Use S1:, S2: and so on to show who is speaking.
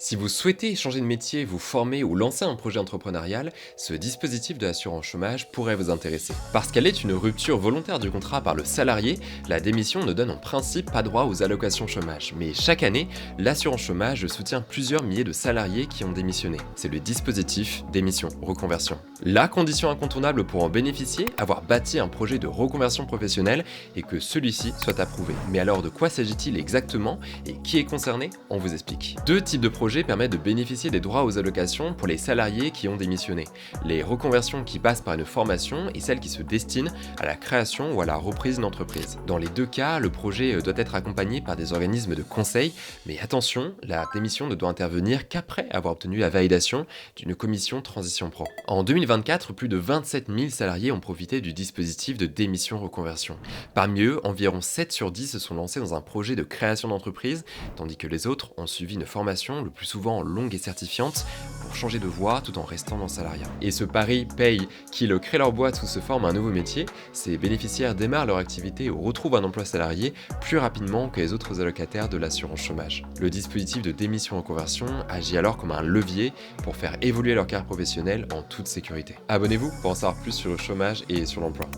S1: Si vous souhaitez changer de métier, vous former ou lancer un projet entrepreneurial, ce dispositif de l'assurance chômage pourrait vous intéresser. Parce qu'elle est une rupture volontaire du contrat par le salarié, la démission ne donne en principe pas droit aux allocations chômage. Mais chaque année, l'assurance chômage soutient plusieurs milliers de salariés qui ont démissionné. C'est le dispositif démission reconversion. La condition incontournable pour en bénéficier, avoir bâti un projet de reconversion professionnelle et que celui-ci soit approuvé. Mais alors de quoi s'agit-il exactement et qui est concerné? On vous explique. Deux types de projets permettent de bénéficier des droits aux allocations pour les salariés qui ont démissionné. Les reconversions qui passent par une formation et celles qui se destinent à la création ou à la reprise d'une entreprise. Dans les deux cas, le projet doit être accompagné par des organismes de conseil, mais attention, la démission ne doit intervenir qu'après avoir obtenu la validation d'une commission Transition Pro. En 2024, plus de 27 000 salariés ont profité du dispositif de démission reconversion. Parmi eux, environ 7 sur 10 se sont lancés dans un projet de création d'entreprise, tandis que les autres ont suivi une formation, le plus souvent longue et certifiante, pour changer de voie tout en restant dans le salariat. Et ce pari paye qu'ils créent leur boîte ou se forment un nouveau métier, ces bénéficiaires démarrent leur activité ou retrouvent un emploi salarié plus rapidement que les autres allocataires de l'assurance chômage. Le dispositif de démission reconversion agit alors comme un levier pour faire évoluer leur carrière professionnelle en toute sécurité. Abonnez-vous pour en savoir plus sur le chômage et sur l'emploi.